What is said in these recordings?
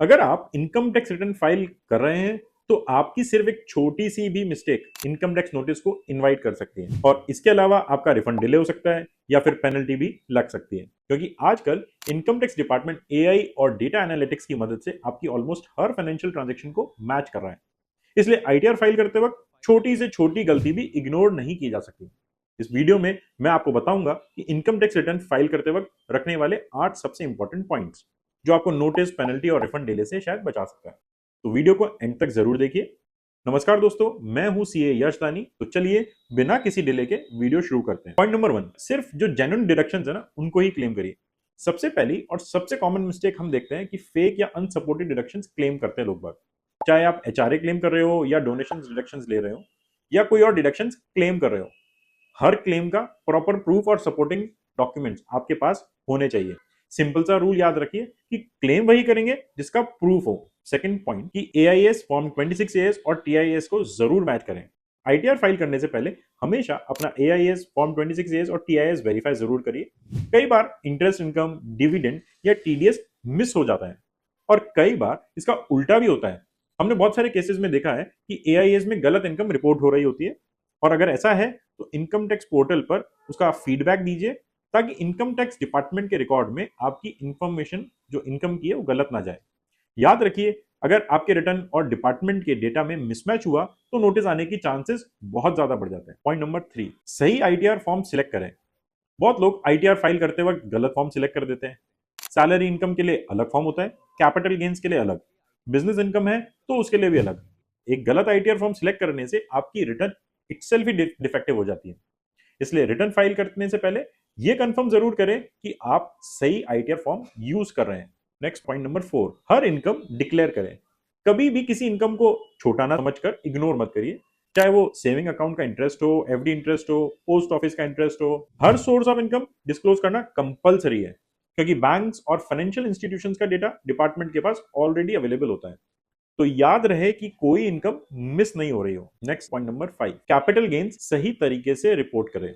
अगर आप income tax return file कर रहे हैं तो आपकी सिर्फ एक छोटी सी भी मिस्टेक इनकम टैक्स नोटिस को इनवाइट कर सकती है और इसके अलावा आपका रिफंड डिले हो सकता है या फिर पेनल्टी भी लग सकती है, क्योंकि आजकल इनकम टैक्स डिपार्टमेंट एआई और डेटा एनालिटिक्स की मदद से आपकी ऑलमोस्ट हर फाइनेंशियल ट्रांजैक्शन को मैच कर रहा है। इसलिए आईटीआर फाइल करते वक्त छोटी से छोटी गलती भी इग्नोर नहीं की जा सकती। इस वीडियो में मैं आपको बताऊंगा कि इनकम टैक्स रिटर्न फाइल करते वक्त रखने वाले 8 सबसे इंपॉर्टेंट पॉइंट्स जो आपको नोटिस, पेनल्टी और रिफंड डिले से शायद बचा सकता है। तो वीडियो को एंड तक जरूर देखिए। नमस्कार दोस्तों, मैं हूं सीए यश दानी। तो चलिए बिना किसी डिले के वीडियो शुरू करते हैं। पॉइंट नंबर 1, सिर्फ जो जेन्युइन डिडक्शंस है ना उनको ही क्लेम करिए। सबसे पहली और सबसे कॉमन मिस्टेक हम देखते हैं कि फेक या अनसपोर्टेड डिडक्शंस क्लेम करते हैं लोग बाग। चाहे आप एचआरए क्लेम कर रहे हो या डोनेशंस डिडक्शंस ले रहे हो या कोई और डिडक्शंस क्लेम कर रहे हो, हर क्लेम का प्रॉपर प्रूफ और सपोर्टिंग डॉक्यूमेंट्स आपके पास होने चाहिए। सिंपल सा रूल याद रखिए कि क्लेम वही करेंगे जिसका प्रूफ हो। सेकंड पॉइंट कि एआईएस फॉर्म 26 और टीआईएस को जरूर मैच करें। आईटीआर फाइल करने से पहले हमेशा अपना एआईएस फॉर्म 26 और टीआईएस वेरीफाई जरूर करिए। कई बार इंटरेस्ट इनकम, डिविडेंड या टीडीएस मिस हो जाता है और कई बार इसका उल्टा भी होता है। हमने बहुत सारे केसेस में देखा है कि एआईएस में गलत इनकम रिपोर्ट हो रही होती है और अगर ऐसा है तो इनकम टैक्स पोर्टल पर उसका फीडबैक दीजिए ताकि इनकम टैक्स डिपार्टमेंट के रिकॉर्ड में आपकी इंफॉर्मेशन जो इनकम की है वो गलत ना जाए। याद रखिए, अगर आपके रिटर्न और डिपार्टमेंट के डेटा में मिसमैच हुआ तो नोटिस आने की चांसेस बहुत ज्यादा बढ़ जाते हैं। पॉइंट नंबर 3, सही आईटीआर फॉर्म सिलेक्ट करें। बहुत लोग आईटीआर फाइल करते वक्त गलत फॉर्म सिलेक्ट कर देते हैं। सैलरी इनकम के लिए अलग फॉर्म होता है, कैपिटल गेन्स के लिए अलग, बिजनेस इनकम है तो उसके लिए भी अलग। एक गलत आईटीआर फॉर्म सिलेक्ट करने से आपकी रिटर्न इटसेल्फ ही डिफेक्टिव हो जाती है। इसलिए रिटर्न फाइल करने से पहले यह कंफर्म जरूर करें कि आप सही आईटीआर फॉर्म यूज कर रहे हैं। नेक्स्ट पॉइंट नंबर 4, हर इनकम डिक्लेयर करें। कभी भी किसी इनकम को छोटा ना समझकर इग्नोर मत करिए, चाहे वो सेविंग अकाउंट का इंटरेस्ट हो, एफडी इंटरेस्ट हो, पोस्ट ऑफिस का इंटरेस्ट हो। हर सोर्स ऑफ इनकम डिस्क्लोज करना कंपलसरी है, क्योंकि बैंक्स और फाइनेंशियल इंस्टीट्यूशंस का डेटा डिपार्टमेंट के पास ऑलरेडी अवेलेबल होता है। तो याद रहे कि कोई इनकम मिस नहीं हो रही हो। Next point number 5, capital gains सही तरीके से रिपोर्ट करें।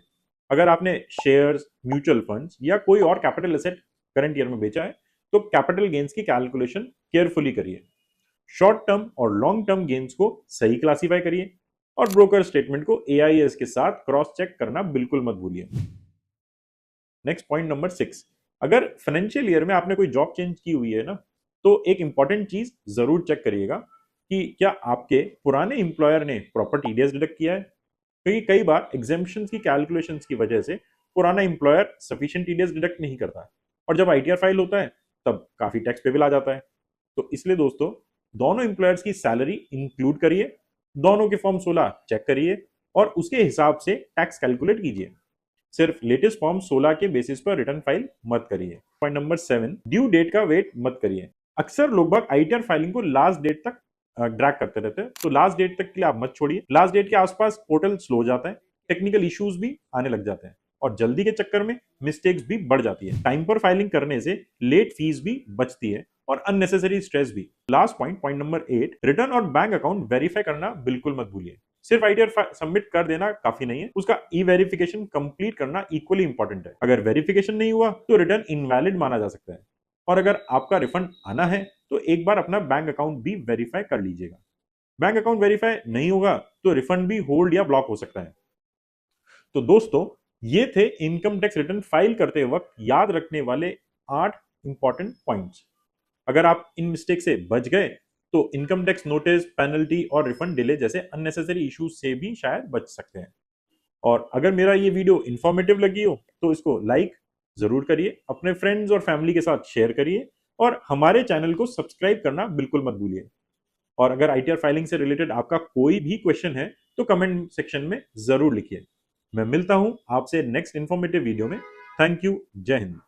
अगर आपने शेयर्स, म्यूचुअल फंड्स या कोई और कैपिटल एसेट करंट ईयर में बेचा है तो कैपिटल गेन्स की कैलकुलेशन केयरफुली करिए। शॉर्ट टर्म और लॉन्ग टर्म गेन्स को सही क्लासीफाई करिए और ब्रोकर स्टेटमेंट को एआईएस के साथ क्रॉस चेक करना बिल्कुल मत भूलिए। नेक्स्ट पॉइंट नंबर 6, अगर फाइनेंशियल ईयर में आपने कोई जॉब चेंज की हुई है ना तो एक इंपॉर्टेंट चीज जरूर चेक करिएगा कि क्या आपके पुराने एम्प्लॉयर ने प्रॉपर टीडीएस डिडक्ट किया है, क्योंकि कई बार एग्जामिशंस की कैलकुलेशंस की वजह से पुराना एम्प्लॉयर सफिशिएंट टीडीएस डिडक्ट नहीं करता और जब आईटीआर फाइल होता है तब काफी टैक्स पेबल आ जाता है। तो इसलिए दोस्तों, दोनों एम्प्लॉयर्स की सैलरी इंक्लूड करिए, दोनों के फॉर्म 16 चेक करिए और उसके हिसाब से टैक्स कैलकुलेट कीजिए। सिर्फ लेटेस्ट फॉर्म 16 के बेसिस पर रिटर्न फाइल मत करिए। पॉइंट नंबर 7, ड्यू डेट का वेट मत करिए। अक्सर लोग बाग आईटीआर फाइलिंग को लास्ट डेट तक ड्रैग करते रहते हैं, तो लास्ट डेट तक के लिए आप मत छोड़िए। लास्ट डेट के आसपास पोर्टल स्लो हो जाता है, टेक्निकल इश्यूज भी आने लग जाते हैं और जल्दी के चक्कर में मिस्टेक्स भी बढ़ जाती है। टाइम पर फाइलिंग करने से लेट फीस भी बचती है और अननेसेसरी स्ट्रेस भी। Last point, point number 8, return और बैंक अकाउंट वेरीफाई करना बिल्कुल मत भूलिए। सिर्फ आईटीआर सबमिट कर देना काफी नहीं है, उसका ई वेरिफिकेशन कंप्लीट करना इक्वली इंपॉर्टेंट है। अगर वेरिफिकेशन नहीं हुआ तो रिटर्न इनवैलिड माना जा सकता है और अगर आपका रिफंड आना है तो एक बार अपना बैंक अकाउंट भी वेरीफाई कर लीजिएगा। बैंक अकाउंट वेरीफाई नहीं होगा तो रिफंड भी होल्ड या ब्लॉक हो सकता है। तो दोस्तों, ये थे इनकम टैक्स रिटर्न फाइल करते वक्त याद रखने वाले 8 इंपॉर्टेंट पॉइंट्स। अगर आप इन मिस्टेक से बच गए तो इनकम टैक्स नोटिस, पेनल्टी और रिफंड डिले जैसे अननेसेसरी इश्यूज से भी शायद बच सकते हैं। और अगर मेरा ये वीडियो इंफॉर्मेटिव लगी हो तो इसको लाइक जरूर करिए, अपने फ्रेंड्स और फैमिली के साथ शेयर करिए और हमारे चैनल को सब्सक्राइब करना बिल्कुल मत भूलिए। और अगर आईटीआर फाइलिंग से रिलेटेड आपका कोई भी क्वेश्चन है तो कमेंट सेक्शन में जरूर लिखिए। मैं मिलता हूं आपसे नेक्स्ट इंफॉर्मेटिव वीडियो में। Thank you. जय हिंद।